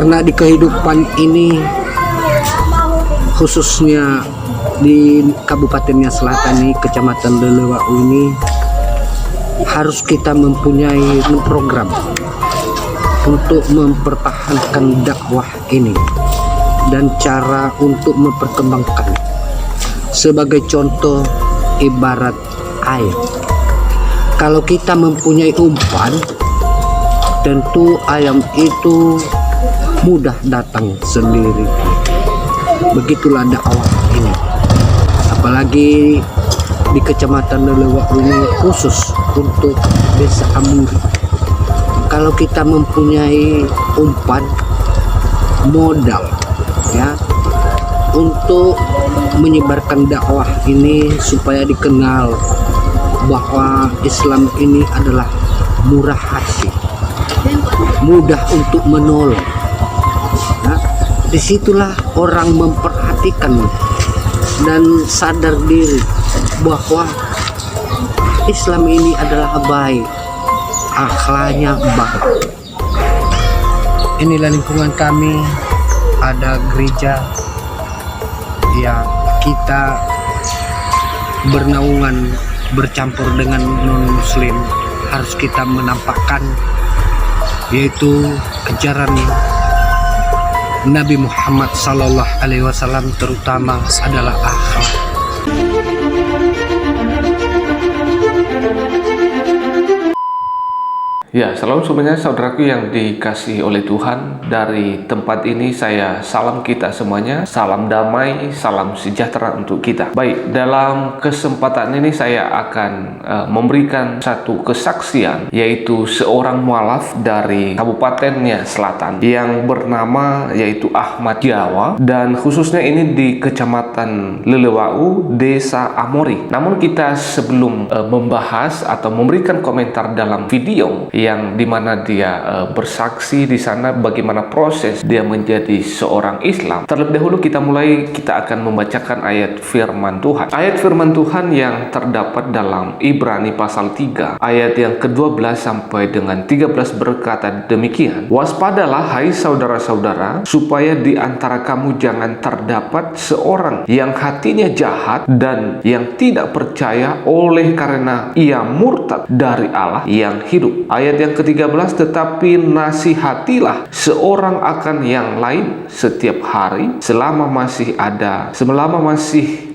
Karena di kehidupan ini, khususnya di Kabupaten Nias Selatan ini, Kecamatan Lelewau ini, harus kita mempunyai program untuk mempertahankan dakwah ini dan cara untuk memperkembangkan. Sebagai contoh, ibarat air, kalau kita mempunyai umpan, tentu ayam itu mudah datang sendiri. Begitulah dakwah ini, apalagi di Kecamatan Lelewau ini, khusus untuk Desa Amuri. Kalau kita mempunyai umpan, modal ya untuk menyebarkan dakwah ini supaya dikenal bahwa Islam ini adalah murah hati, mudah untuk menolong. Nah, disitulah orang memperhatikan dan sadar diri bahwa Islam ini adalah baik, akhlaknya baik. Inilah lingkungan kami, ada gereja ya, kita bernaungan bercampur dengan non muslim, harus kita menampakkan yaitu kejaran Nabi Muhammad Sallallahu Alaihi Wasallam, terutama adalah akhlak. Ya, shalom semuanya saudaraku yang dikasihi oleh Tuhan. Dari tempat ini saya salam kita semuanya, salam damai, salam sejahtera untuk kita. Baik, dalam kesempatan ini saya akan memberikan satu kesaksian, yaitu seorang mualaf dari Kabupaten Nias Selatan yang bernama yaitu Ahmad Jawa, dan khususnya ini di Kecamatan Lelewau, Desa Amuri. Namun kita sebelum membahas atau memberikan komentar dalam video yang dimana dia bersaksi di sana bagaimana proses dia menjadi seorang Islam, terlebih dahulu kita akan membacakan ayat firman Tuhan. Ayat firman Tuhan yang terdapat dalam Ibrani pasal 3 ayat yang ke-12 sampai dengan 13 berkata demikian: Waspadalah hai saudara-saudara, supaya di antara kamu jangan terdapat seorang yang hatinya jahat dan yang tidak percaya oleh karena ia murtad dari Allah yang hidup. Ayat yang ke-13, tetapi nasihatilah seorang akan yang lain setiap hari selama masih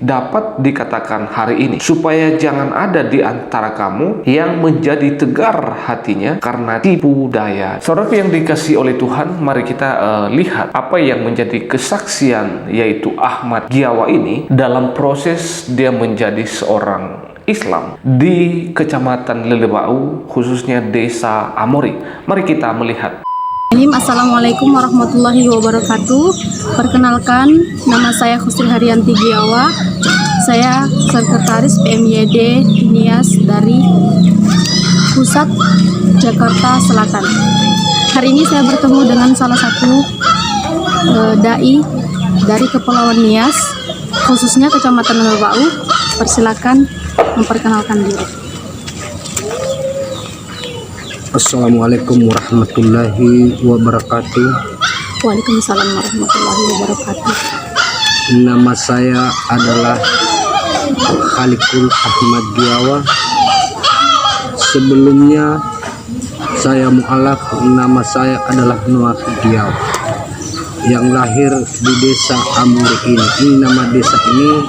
dapat dikatakan hari ini, supaya jangan ada di antara kamu yang menjadi tegar hatinya karena tipu daya. Saudara yang dikasihi oleh Tuhan, mari kita lihat apa yang menjadi kesaksian yaitu Ahmad Jawa ini dalam proses dia menjadi seorang Islam di Kecamatan Lelewau, khususnya Desa Amuri. Mari kita melihat. Assalamualaikum warahmatullahi wabarakatuh. Perkenalkan, nama saya Khusri Haryanti Giawa. Saya Sekretaris PMYD Nias dari Pusat Jakarta Selatan. Hari ini saya bertemu dengan salah satu dai dari Kepulauan Nias, khususnya Kecamatan Lelewau. Persilakan memperkenalkan diri. Assalamualaikum warahmatullahi wabarakatuh. Waalaikumsalam warahmatullahi wabarakatuh. Nama saya adalah Khalikul Ahmad Jawa. Sebelumnya saya mualaf, nama saya adalah Noah Jawa yang lahir di Desa Amuri ini. Ini nama desa ini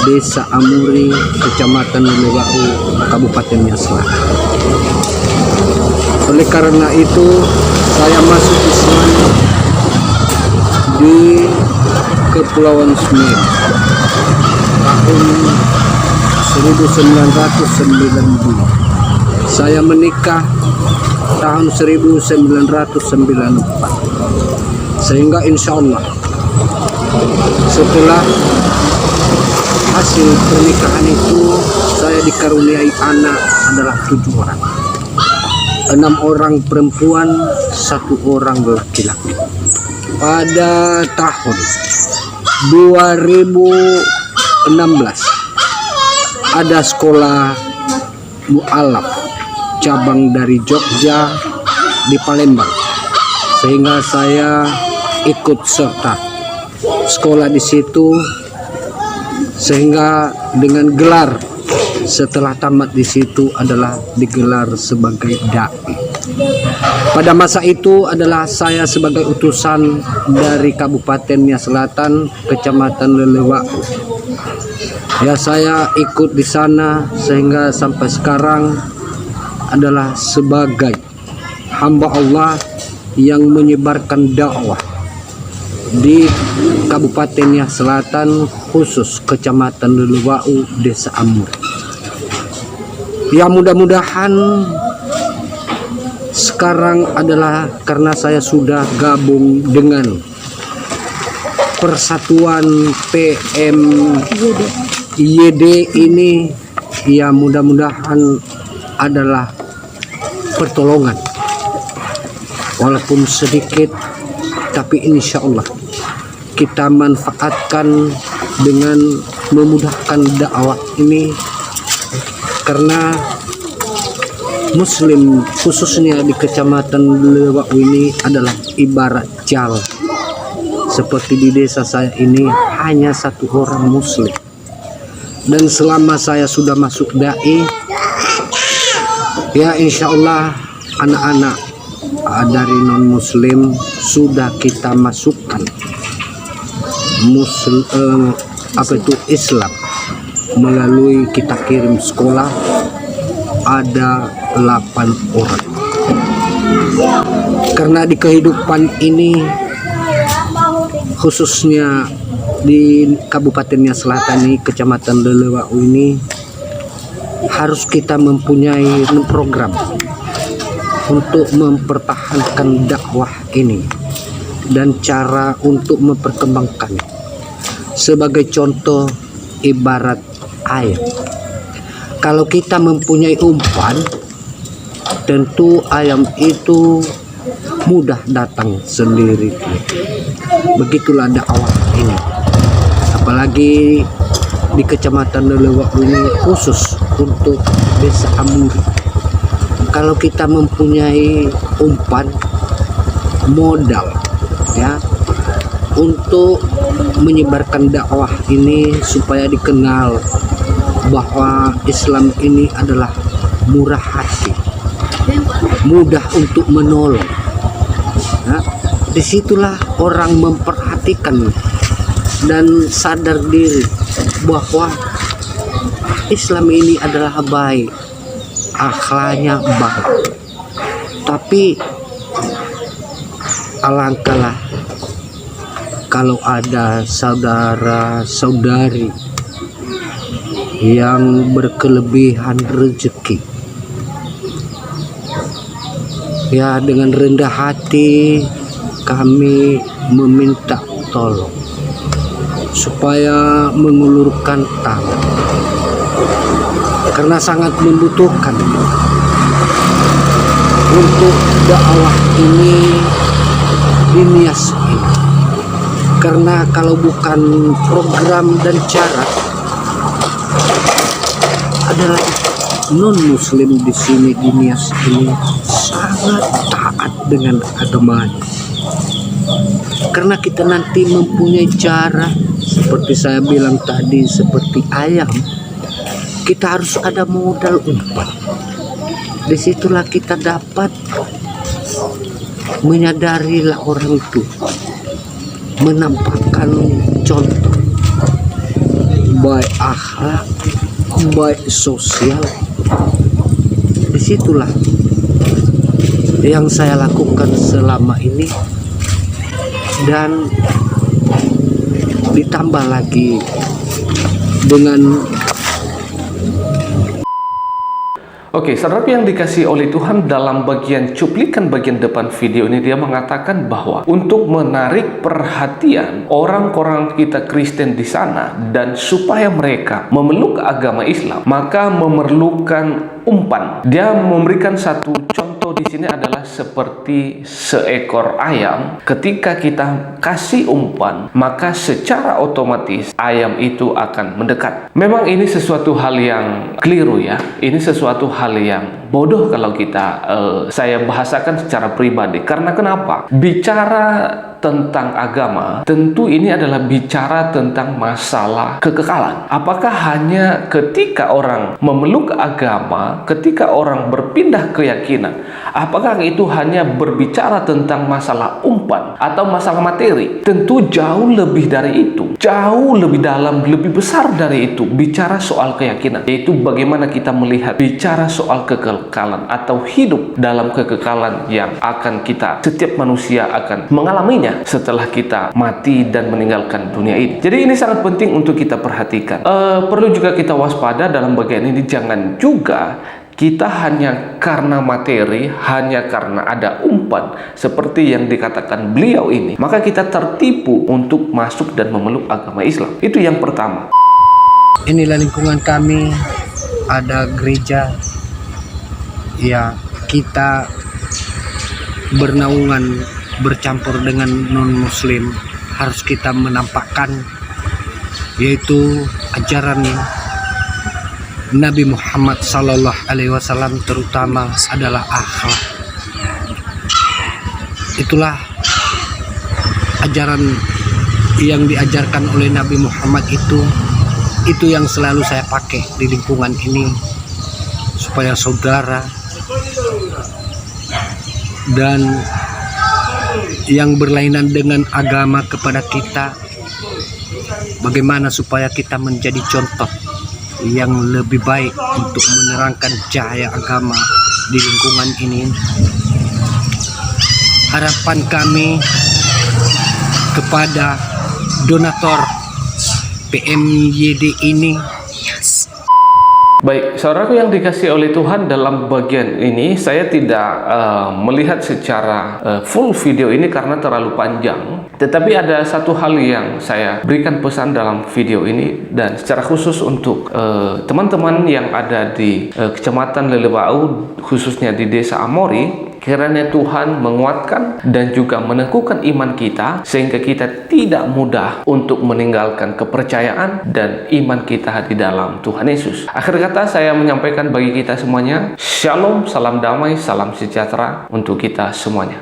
Desa Amuri, Kecamatan Lelewau, Kabupaten Nias Selatan. Oleh karena itu saya masuk Islam di Kepulauan Smith tahun 1992. Saya menikah tahun 1994. Sehingga insya Allah setelah hasil pernikahan itu saya dikaruniai anak adalah 7 orang, 6 orang perempuan, 1 orang laki-laki. Pada tahun 2016 ada sekolah mu'alaf cabang dari Jogja di Palembang, sehingga saya ikut serta sekolah di situ, sehingga dengan gelar setelah tamat di situ adalah digelar sebagai dai. Pada masa itu adalah saya sebagai utusan dari Kabupaten Nias Selatan, Kecamatan Lelewak. Ya, saya ikut di sana sehingga sampai sekarang adalah sebagai hamba Allah yang menyebarkan dakwah di Kabupaten Nias Selatan, khusus Kecamatan Lelewau, Desa Amur. Ya, mudah-mudahan sekarang adalah karena saya sudah gabung dengan Persatuan PMYD ini, ya mudah-mudahan adalah pertolongan walaupun sedikit, tapi insya Allah kita manfaatkan dengan memudahkan dakwah ini, karena Muslim khususnya di Kecamatan Lelewak ini adalah ibarat jalan. Seperti di desa saya ini hanya satu orang Muslim, dan selama saya sudah masuk dai, ya insya Allah anak-anak dari non Muslim sudah kita masukkan Islam melalui kita kirim sekolah, ada 8 orang. Karena di kehidupan ini, khususnya di Kabupaten Nias Selatan ini, Kecamatan Lelewak ini, harus kita mempunyai program untuk mempertahankan dakwah ini dan cara untuk memperkembangkannya. Sebagai contoh, ibarat ayam, kalau kita mempunyai umpan, tentu ayam itu mudah datang sendiri. Begitulah dakwah ini, apalagi di Kecamatan Lelewak ini khusus untuk Desa Amuri. Kalau kita mempunyai umpan, modal ya untuk menyebarkan dakwah ini supaya dikenal bahwa Islam ini adalah murah hati, mudah untuk menolong. Nah, disitulah orang memperhatikan dan sadar diri bahwa Islam ini adalah baik, akhlaknya baik. Tapi alangkahlah kalau ada saudara-saudari yang berkelebihan rezeki, ya dengan rendah hati kami meminta tolong supaya mengulurkan tangan, karena sangat membutuhkan untuk dakwah ini di Nias ini. Karena kalau bukan program dan cara, adalah non Muslim di sini di Nias ini sangat taat dengan agamanya. Karena kita nanti mempunyai cara, seperti saya bilang tadi, seperti ayam, kita harus ada modal umpan. Disitulah kita dapat menyadarilah orang itu, menampakkan contoh baik akhlak, baik sosial. Disitulah yang saya lakukan selama ini, dan ditambah lagi dengan Oke, saudara yang dikasih oleh Tuhan, dalam bagian cuplikan bagian depan video ini dia mengatakan bahwa untuk menarik perhatian orang-orang kita Kristen di sana dan supaya mereka memeluk agama Islam, maka memerlukan umpan. Dia memberikan satu contoh di sini adalah seperti seekor ayam. Ketika kita kasih umpan, maka secara otomatis ayam itu akan mendekat. Memang ini sesuatu hal yang keliru ya. Ini sesuatu hal yang bodoh kalau saya bahasakan secara pribadi. Karena kenapa? Bicara tentang agama, tentu ini adalah bicara tentang masalah kekekalan. Apakah hanya ketika orang memeluk agama, ketika orang berpindah keyakinan, apakah itu hanya berbicara tentang masalah umpan atau masalah materi? Tentu jauh lebih dari itu, jauh lebih dalam, lebih besar dari itu. Bicara soal keyakinan, yaitu bagaimana kita melihat, bicara soal kekekalan atau hidup dalam kekekalan yang akan setiap manusia akan mengalaminya setelah kita mati dan meninggalkan dunia ini. Jadi ini sangat penting untuk kita perhatikan. Perlu juga kita waspada dalam bagian ini, jangan juga kita hanya karena materi, hanya karena ada umpan seperti yang dikatakan beliau ini, maka kita tertipu untuk masuk dan memeluk agama Islam. Itu yang pertama. Inilah lingkungan kami, ada gereja, ya kita bernaungan, bercampur dengan non-muslim, harus kita menampakkan yaitu ajaran Nabi Muhammad Sallallahu Alaihi Wasallam, terutama adalah akhlak. Itulah ajaran yang diajarkan oleh Nabi Muhammad, itu yang selalu saya pakai di lingkungan ini, supaya saudara dan yang berlainan dengan agama kepada kita, bagaimana supaya kita menjadi contoh yang lebih baik untuk menerangkan cahaya agama di lingkungan ini. Harapan kami kepada donatur PMYD ini. Baik, saudaraku yang dikasih oleh Tuhan, dalam bagian ini saya tidak melihat secara full video ini karena terlalu panjang. Tetapi ada satu hal yang saya berikan pesan dalam video ini, dan secara khusus untuk teman-teman yang ada di Kecamatan Lelebau, khususnya di Desa Amori. Kiranya Tuhan menguatkan dan juga meneguhkan iman kita, sehingga kita tidak mudah untuk meninggalkan kepercayaan dan iman kita di dalam Tuhan Yesus. Akhir kata saya menyampaikan bagi kita semuanya, Shalom, salam damai, salam sejahtera untuk kita semuanya.